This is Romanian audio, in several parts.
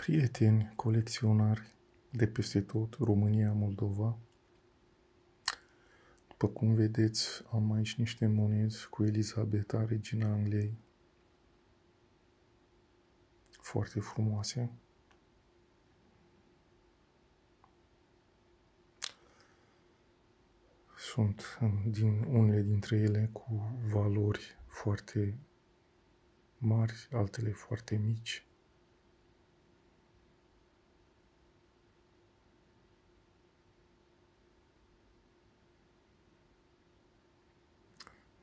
Prieteni, colecționari de peste tot, România, Moldova. După cum vedeți, am aici niște monezi cu Elisabeta, regina Angliei. Foarte frumoase. Sunt unele dintre ele cu valori foarte mari, altele foarte mici.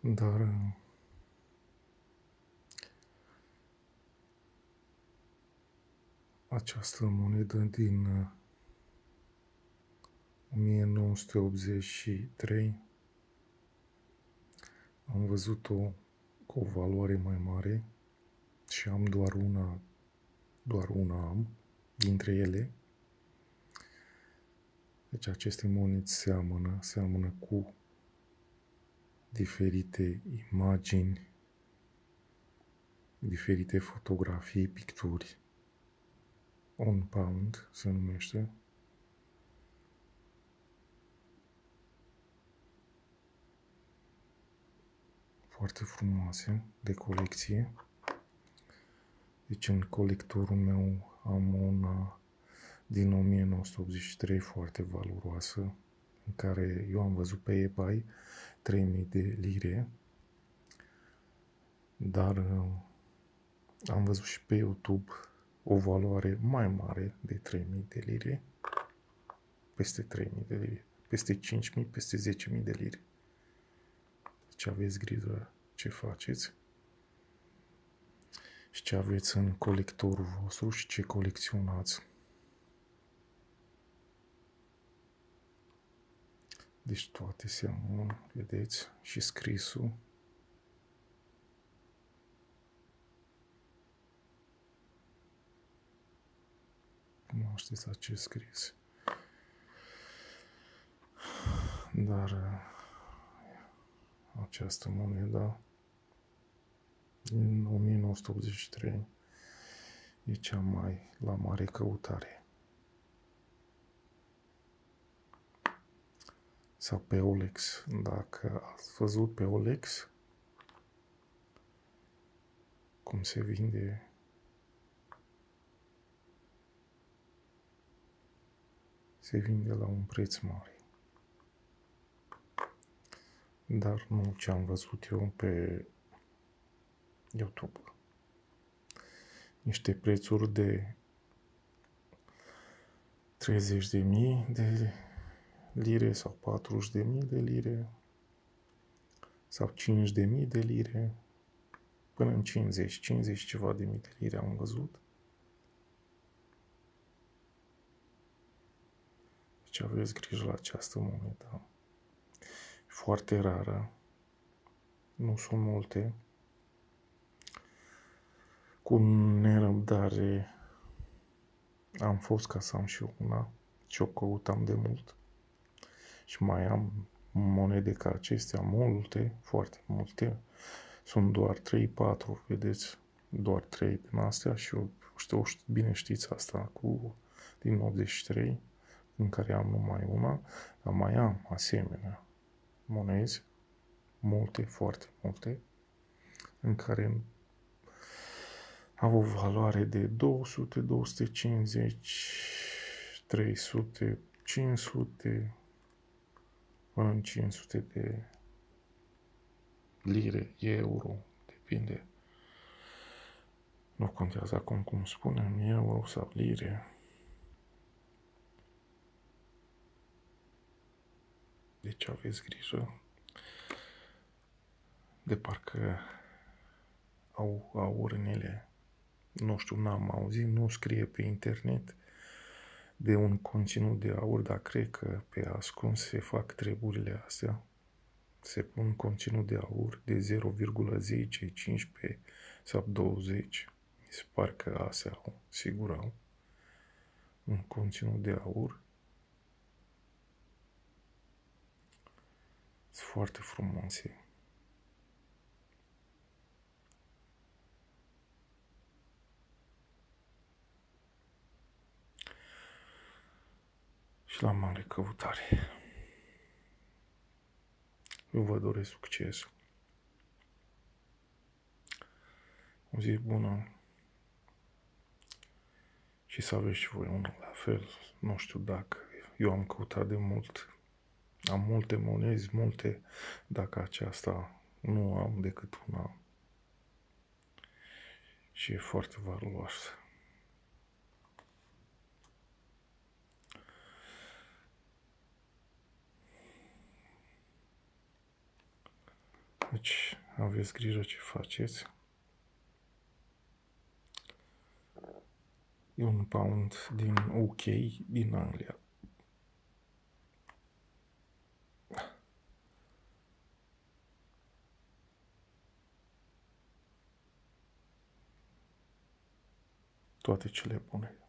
Dar această monedă din 1983 am văzut-o cu o valoare mai mare și am doar una am dintre ele. Deci aceste monede seamănă cu diferite imagini, diferite fotografii, picturi. On pound se numește. Foarte frumoase, de colecție. Deci în colectorul meu am una din 1983 foarte valoroasă, în care eu am văzut pe eBay 3000 de lire, dar am văzut și pe YouTube o valoare mai mare de 3000 de lire, peste 3000 de lire, peste 5000, peste 10.000 de lire. Deci aveți grijă ce faceți și ce aveți în colectorul vostru și ce colecționați. Deci toate seamănă, vedeți, și scrisul. Cunoașteți acest scris. Dar această monedă din 1983 e cea mai la mare căutare. Sau pe OLX, dacă ați văzut pe OLX cum se vinde, la un preț mare. Dar nu ce am văzut eu pe YouTube. Niște prețuri de 30.000 de lire sau 40.000 de lire sau 5.000 de lire până în 50 ceva de mii de lire am văzut. Deci aveți grijă la această monedă. Foarte rară. Nu sunt multe. Cu nerăbdare am fost ca să am și eu una și o căutam de mult. Și mai am monede ca acestea, multe, foarte multe. Sunt doar 3-4, vedeți? Doar 3 din astea și eu știu, bine știți asta, din 83, în care am numai una, dar mai am asemenea monezi, multe, foarte multe, în care au o valoare de 200, 250, 300, 500, până în 500 de lire, euro, depinde. Nu contează acum cum spunem, euro sau lire. Deci aveți grijă. De parcă au aur în ele. Nu știu, n-am auzit, nu scrie pe internet de un conținut de aur, dar cred că pe ascuns se fac treburile astea. Se pun conținut de aur de 0,10, 15 sau 20. Mi se pare că astea au, sigur au un conținut de aur. Sunt foarte frumoase. la mare căutare. Eu vă doresc succes. O zi bună. Și să aveți și voi unul la fel. Nu știu dacă. Eu am căutat de mult. Am multe monezi, multe. Dacă aceasta nu am decât una. Și e foarte valoroasă. Deci, aveți grijă ce faceți. E un pound din UK, din Anglia. Toate cele bune.